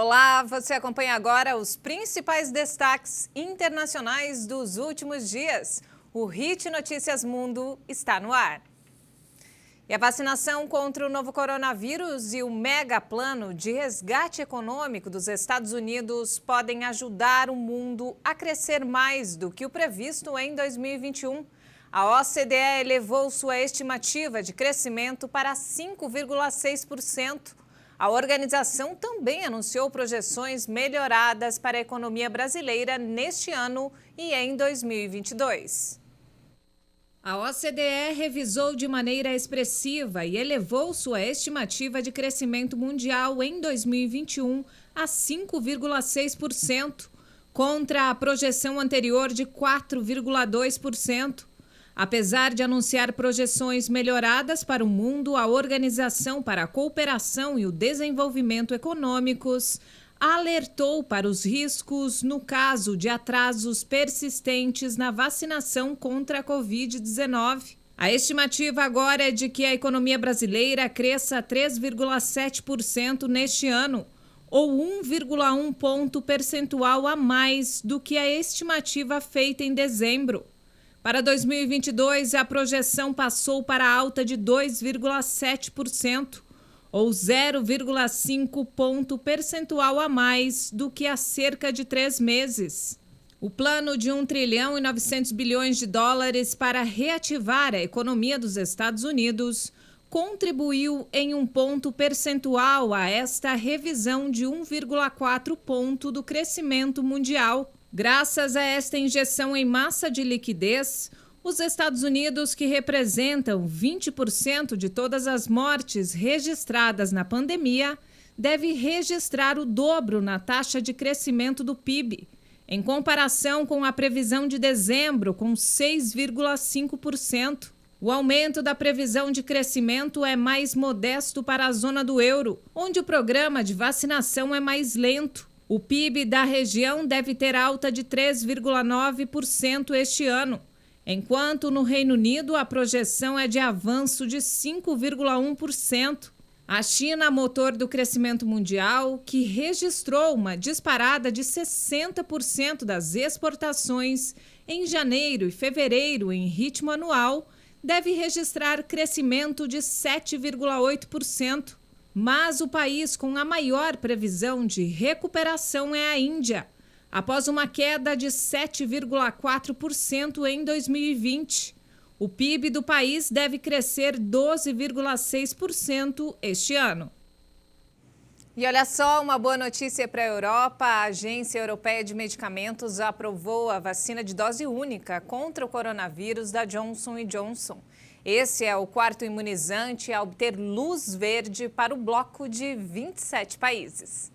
Olá, você acompanha agora os principais destaques internacionais dos últimos dias. O Hit Notícias Mundo está no ar. E a vacinação contra o novo coronavírus e o mega plano de resgate econômico dos Estados Unidos podem ajudar o mundo a crescer mais do que o previsto em 2021. A OCDE elevou sua estimativa de crescimento para 5,6%. A organização também anunciou projeções melhoradas para a economia brasileira neste ano e em 2022. A OCDE revisou de maneira expressiva e elevou sua estimativa de crescimento mundial em 2021 a 5,6%, contra a projeção anterior de 4,2%. Apesar de anunciar projeções melhoradas para o mundo, a Organização para a Cooperação e o Desenvolvimento Econômicos alertou para os riscos no caso de atrasos persistentes na vacinação contra a Covid-19. A estimativa agora é de que a economia brasileira cresça 3,7% neste ano, ou 1,1 ponto percentual a mais do que a estimativa feita em dezembro. Para 2022, a projeção passou para alta de 2,7%, ou 0,5 ponto percentual a mais do que há cerca de 3 meses. O plano de 1 trilhão e 900 bilhões de dólares para reativar a economia dos Estados Unidos contribuiu em 1 ponto percentual a esta revisão de 1,4 ponto do crescimento mundial. Graças a esta injeção em massa de liquidez, os Estados Unidos, que representam 20% de todas as mortes registradas na pandemia, deve registrar o dobro na taxa de crescimento do PIB, em comparação com a previsão de dezembro, com 6,5%. O aumento da previsão de crescimento é mais modesto para a zona do euro, onde o programa de vacinação é mais lento. O PIB da região deve ter alta de 3,9% este ano, enquanto no Reino Unido a projeção é de avanço de 5,1%. A China, motor do crescimento mundial, que registrou uma disparada de 60% das exportações em janeiro e fevereiro em ritmo anual, deve registrar crescimento de 7,8%. Mas o país com a maior previsão de recuperação é a Índia, após uma queda de 7,4% em 2020. O PIB do país deve crescer 12,6% este ano. E olha só, uma boa notícia para a Europa. A Agência Europeia de Medicamentos aprovou a vacina de dose única contra o coronavírus da Johnson & Johnson. Esse é o quarto imunizante a obter luz verde para o bloco de 27 países.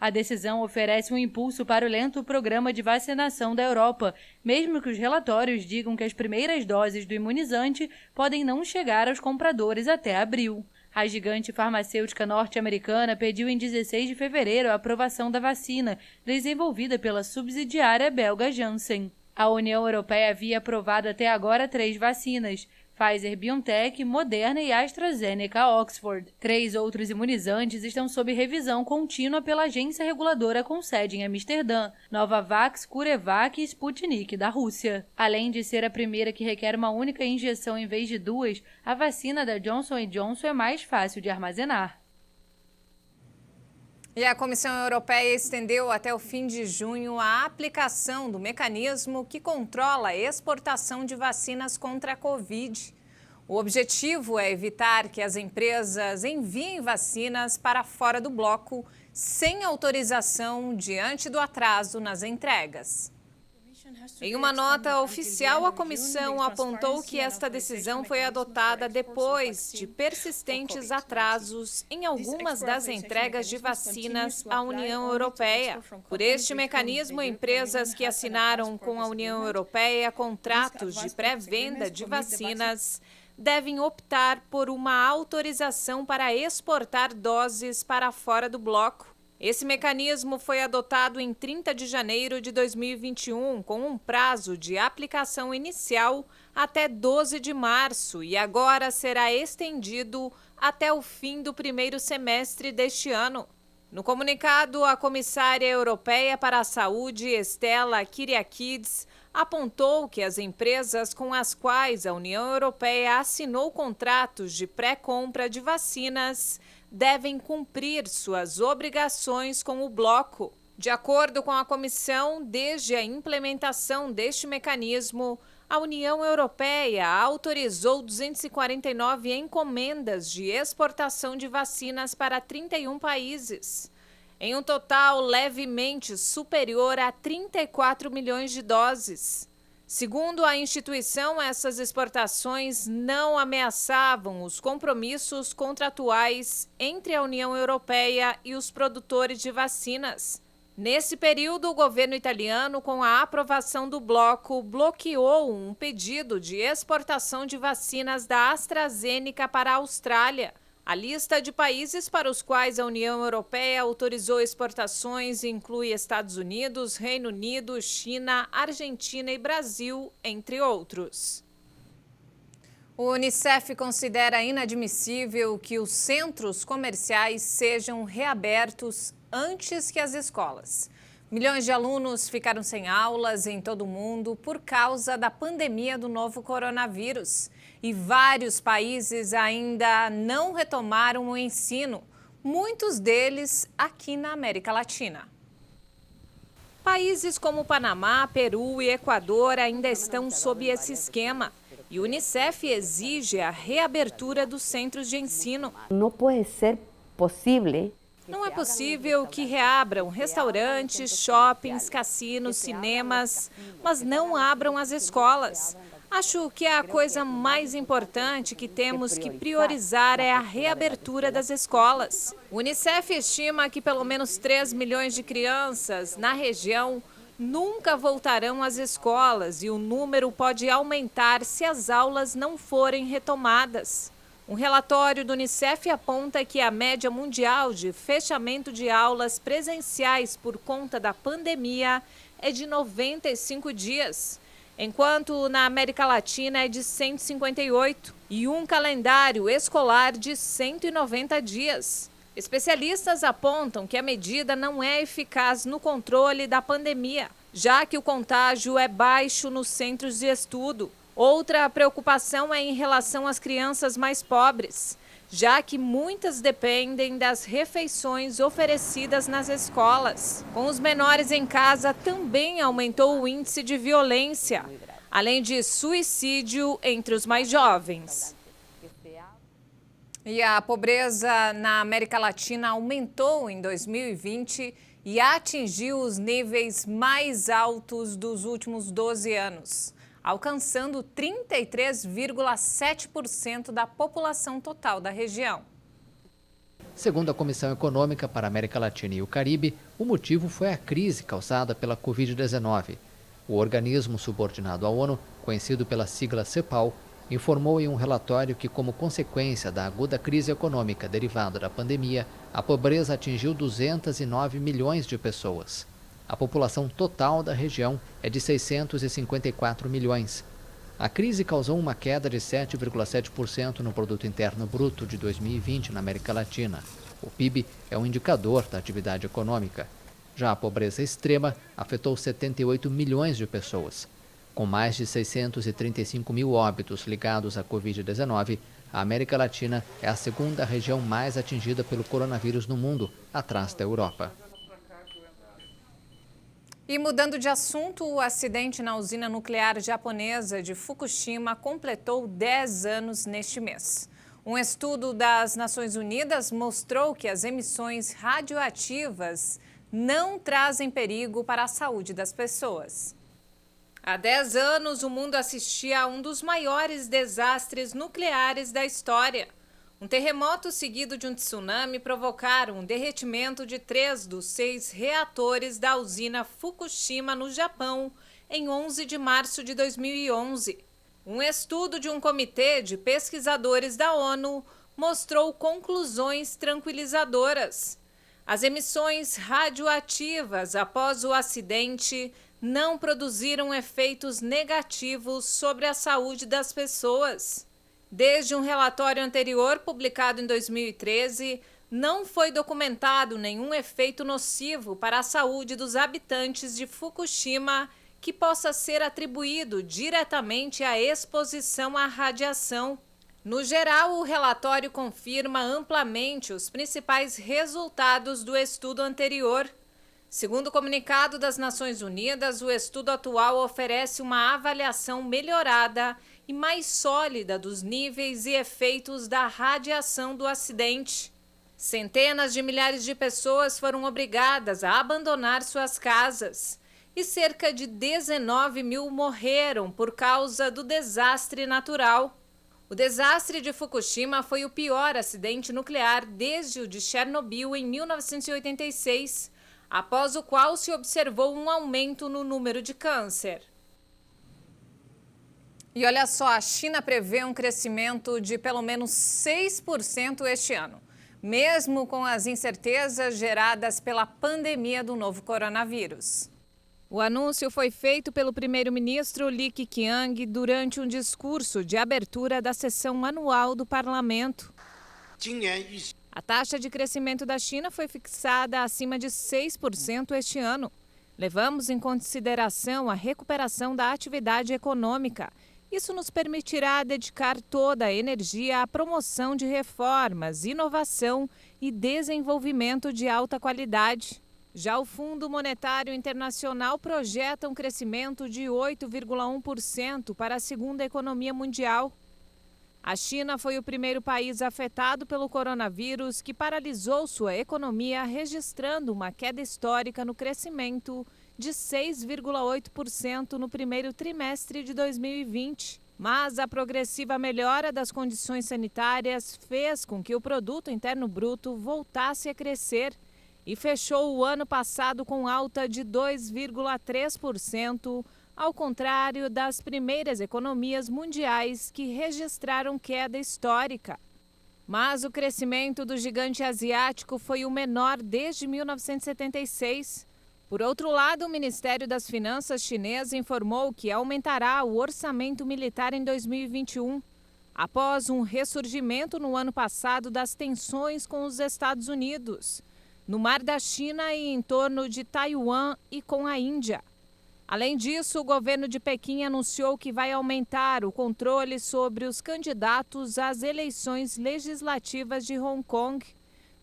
A decisão oferece um impulso para o lento programa de vacinação da Europa, mesmo que os relatórios digam que as primeiras doses do imunizante podem não chegar aos compradores até abril. A gigante farmacêutica norte-americana pediu em 16 de fevereiro a aprovação da vacina, desenvolvida pela subsidiária belga Janssen. A União Europeia havia aprovado até agora 3 vacinas: Pfizer-BioNTech, Moderna e AstraZeneca-Oxford. 3 outros imunizantes estão sob revisão contínua pela agência reguladora com sede em Amsterdã: Novavax, CureVac e Sputnik, da Rússia. Além de ser a primeira que requer uma única injeção em vez de 2, a vacina da Johnson & Johnson é mais fácil de armazenar. E a Comissão Europeia estendeu até o fim de junho a aplicação do mecanismo que controla a exportação de vacinas contra a Covid. O objetivo é evitar que as empresas enviem vacinas para fora do bloco sem autorização diante do atraso nas entregas. Em uma nota oficial, a comissão apontou que esta decisão foi adotada depois de persistentes atrasos em algumas das entregas de vacinas à União Europeia. Por este mecanismo, empresas que assinaram com a União Europeia contratos de pré-venda de vacinas devem optar por uma autorização para exportar doses para fora do bloco. Esse mecanismo foi adotado em 30 de janeiro de 2021, com um prazo de aplicação inicial até 12 de março e agora será estendido até o fim do primeiro semestre deste ano. No comunicado, a comissária europeia para a saúde, Stella Kyriakides, apontou que as empresas com as quais a União Europeia assinou contratos de pré-compra de vacinas devem cumprir suas obrigações com o bloco. De acordo com a comissão, desde a implementação deste mecanismo, a União Europeia autorizou 249 encomendas de exportação de vacinas para 31 países, em um total levemente superior a 34 milhões de doses. Segundo a instituição, essas exportações não ameaçavam os compromissos contratuais entre a União Europeia e os produtores de vacinas. Nesse período, o governo italiano, com a aprovação do bloco, bloqueou um pedido de exportação de vacinas da AstraZeneca para a Austrália. A lista de países para os quais a União Europeia autorizou exportações inclui Estados Unidos, Reino Unido, China, Argentina e Brasil, entre outros. O Unicef considera inadmissível que os centros comerciais sejam reabertos antes que as escolas. Milhões de alunos ficaram sem aulas em todo o mundo por causa da pandemia do novo coronavírus. E vários países ainda não retomaram o ensino, muitos deles aqui na América Latina. Países como Panamá, Peru e Equador ainda estão sob esse esquema. E o Unicef exige a reabertura dos centros de ensino. Não pode ser possível. Não é possível que reabram restaurantes, shoppings, cassinos, cinemas, mas não abram as escolas. Acho que a coisa mais importante que temos que priorizar é a reabertura das escolas. O Unicef estima que pelo menos 3 milhões de crianças na região nunca voltarão às escolas e o número pode aumentar se as aulas não forem retomadas. Um relatório do Unicef aponta que a média mundial de fechamento de aulas presenciais por conta da pandemia é de 95 dias, enquanto na América Latina é de 158 e um calendário escolar de 190 dias. Especialistas apontam que a medida não é eficaz no controle da pandemia, já que o contágio é baixo nos centros de estudo. Outra preocupação é em relação às crianças mais pobres, já que muitas dependem das refeições oferecidas nas escolas. Com os menores em casa, também aumentou o índice de violência, além de suicídio entre os mais jovens. E a pobreza na América Latina aumentou em 2020 e atingiu os níveis mais altos dos últimos 12 anos. Alcançando 33,7% da população total da região. Segundo a Comissão Econômica para a América Latina e o Caribe, o motivo foi a crise causada pela Covid-19. O organismo subordinado à ONU, conhecido pela sigla CEPAL, informou em um relatório que, como consequência da aguda crise econômica derivada da pandemia, a pobreza atingiu 209 milhões de pessoas. A população total da região é de 654 milhões. A crise causou uma queda de 7,7% no Produto Interno Bruto de 2020 na América Latina. O PIB é um indicador da atividade econômica. Já a pobreza extrema afetou 78 milhões de pessoas. Com mais de 635 mil óbitos ligados à Covid-19, a América Latina é a segunda região mais atingida pelo coronavírus no mundo, atrás da Europa. E mudando de assunto, o acidente na usina nuclear japonesa de Fukushima completou 10 anos neste mês. Um estudo das Nações Unidas mostrou que as emissões radioativas não trazem perigo para a saúde das pessoas. Há 10 anos, o mundo assistia a um dos maiores desastres nucleares da história. Um terremoto seguido de um tsunami provocaram um derretimento de 3 dos 6 reatores da usina Fukushima, no Japão, em 11 de março de 2011. Um estudo de um comitê de pesquisadores da ONU mostrou conclusões tranquilizadoras. As emissões radioativas após o acidente não produziram efeitos negativos sobre a saúde das pessoas. Desde um relatório anterior, publicado em 2013, não foi documentado nenhum efeito nocivo para a saúde dos habitantes de Fukushima que possa ser atribuído diretamente à exposição à radiação. No geral, o relatório confirma amplamente os principais resultados do estudo anterior. Segundo o comunicado das Nações Unidas, o estudo atual oferece uma avaliação melhorada e mais sólida dos níveis e efeitos da radiação do acidente. Centenas de milhares de pessoas foram obrigadas a abandonar suas casas e cerca de 19 mil morreram por causa do desastre natural. O desastre de Fukushima foi o pior acidente nuclear desde o de Chernobyl em 1986, após o qual se observou um aumento no número de câncer. E olha só, a China prevê um crescimento de pelo menos 6% este ano, mesmo com as incertezas geradas pela pandemia do novo coronavírus. O anúncio foi feito pelo primeiro-ministro Li Keqiang durante um discurso de abertura da sessão anual do parlamento. A taxa de crescimento da China foi fixada acima de 6% este ano. Levamos em consideração a recuperação da atividade econômica. Isso nos permitirá dedicar toda a energia à promoção de reformas, inovação e desenvolvimento de alta qualidade. Já o Fundo Monetário Internacional projeta um crescimento de 8,1% para a segunda economia mundial. A China foi o primeiro país afetado pelo coronavírus que paralisou sua economia, registrando uma queda histórica no crescimento de 6,8% no primeiro trimestre de 2020. Mas a progressiva melhora das condições sanitárias fez com que o Produto Interno Bruto voltasse a crescer e fechou o ano passado com alta de 2,3%, ao contrário das primeiras economias mundiais que registraram queda histórica. Mas o crescimento do gigante asiático foi o menor desde 1976. Por outro lado, o Ministério das Finanças chinês informou que aumentará o orçamento militar em 2021, após um ressurgimento no ano passado das tensões com os Estados Unidos, no Mar da China e em torno de Taiwan e com a Índia. Além disso, o governo de Pequim anunciou que vai aumentar o controle sobre os candidatos às eleições legislativas de Hong Kong,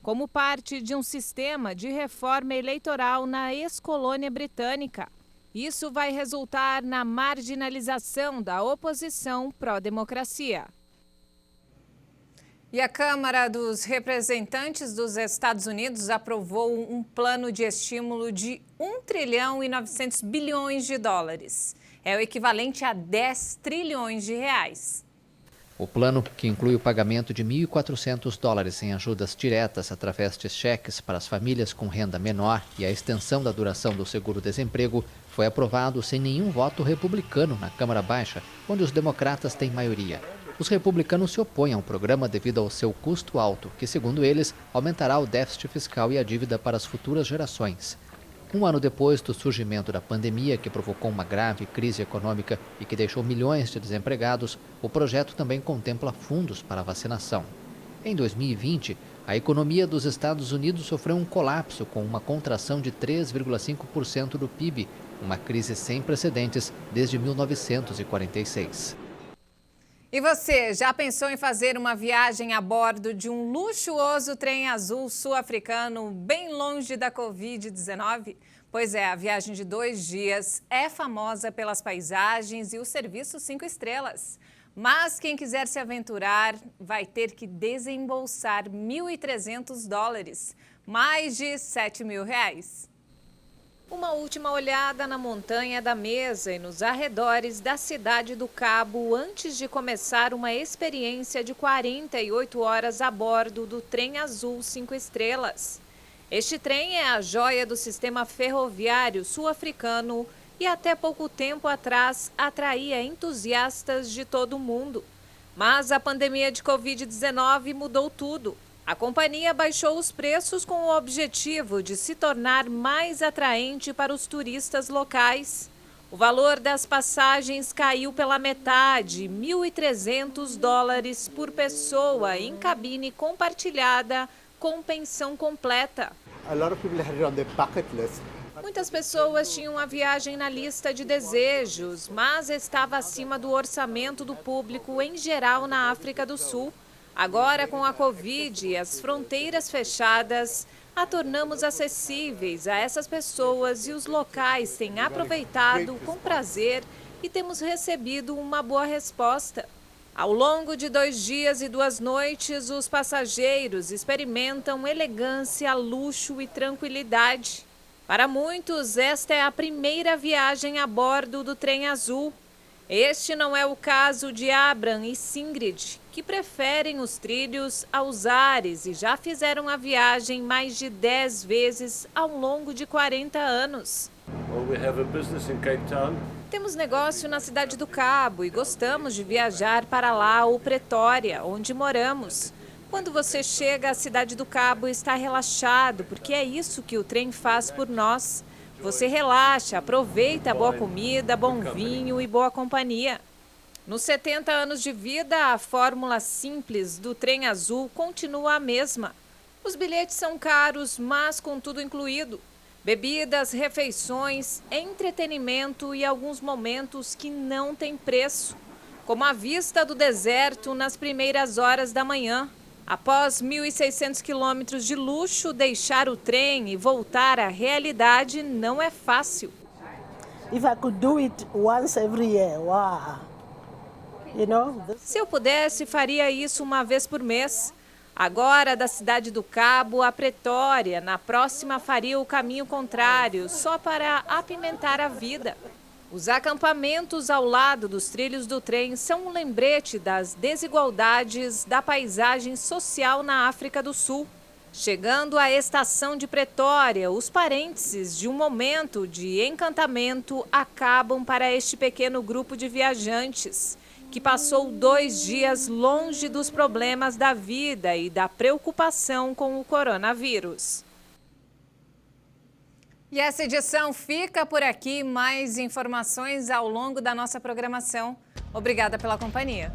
como parte de um sistema de reforma eleitoral na ex-colônia britânica. Isso vai resultar na marginalização da oposição pró-democracia. E a Câmara dos Representantes dos Estados Unidos aprovou um plano de estímulo de 1 trilhão e 900 bilhões de dólares. É o equivalente a 10 trilhões de reais. O plano, que inclui o pagamento de $1.400 em ajudas diretas através de cheques para as famílias com renda menor e a extensão da duração do seguro-desemprego, foi aprovado sem nenhum voto republicano na Câmara Baixa, onde os democratas têm maioria. Os republicanos se opõem ao programa devido ao seu custo alto, que, segundo eles, aumentará o déficit fiscal e a dívida para as futuras gerações. Um ano depois do surgimento da pandemia, que provocou uma grave crise econômica e que deixou milhões de desempregados, o projeto também contempla fundos para a vacinação. Em 2020, a economia dos Estados Unidos sofreu um colapso com uma contração de 3,5% do PIB, uma crise sem precedentes desde 1946. E você, já pensou em fazer uma viagem a bordo de um luxuoso trem azul sul-africano bem longe da Covid-19? Pois é, a viagem de 2 dias é famosa pelas paisagens e o serviço 5 estrelas. Mas quem quiser se aventurar vai ter que desembolsar $1.300, mais de R$7 mil. Uma última olhada na montanha da Mesa e nos arredores da cidade do Cabo antes de começar uma experiência de 48 horas a bordo do trem azul 5 estrelas. Este trem é a joia do sistema ferroviário sul-africano e até pouco tempo atrás atraía entusiastas de todo o mundo. Mas a pandemia de Covid-19 mudou tudo. A companhia baixou os preços com o objetivo de se tornar mais atraente para os turistas locais. O valor das passagens caiu pela metade, $1.300 por pessoa em cabine compartilhada com pensão completa. A lot of people had it on their bucket list. Muitas pessoas tinham a viagem na lista de desejos, mas estava acima do orçamento do público em geral na África do Sul. Agora, com a Covid e as fronteiras fechadas, a tornamos acessíveis a essas pessoas e os locais têm aproveitado com prazer e temos recebido uma boa resposta. Ao longo de 2 dias e 2 noites, os passageiros experimentam elegância, luxo e tranquilidade. Para muitos, esta é a primeira viagem a bordo do trem azul. Este não é o caso de Abram e Singrid, que preferem os trilhos aos ares e já fizeram a viagem mais de 10 vezes ao longo de 40 anos. Temos negócio na Cidade do Cabo e gostamos de viajar para lá ou Pretória, onde moramos. Quando você chega à Cidade do Cabo, está relaxado, porque é isso que o trem faz por nós. Você relaxa, aproveita a boa comida, bom vinho e boa companhia. Nos 70 anos de vida, a fórmula simples do trem azul continua a mesma. Os bilhetes são caros, mas com tudo incluído. Bebidas, refeições, entretenimento e alguns momentos que não têm preço, como a vista do deserto nas primeiras horas da manhã. Após 1.600 quilômetros de luxo, deixar o trem e voltar à realidade não é fácil. If I could do it once every year, wow. Se eu pudesse, faria isso uma vez por mês. Agora, da Cidade do Cabo a Pretória, na próxima faria o caminho contrário, só para apimentar a vida. Os acampamentos ao lado dos trilhos do trem são um lembrete das desigualdades da paisagem social na África do Sul. Chegando à estação de Pretória, os parênteses de um momento de encantamento acabam para este pequeno grupo de viajantes, que passou 2 dias longe dos problemas da vida e da preocupação com o coronavírus. E essa edição fica por aqui. Mais informações ao longo da nossa programação. Obrigada pela companhia.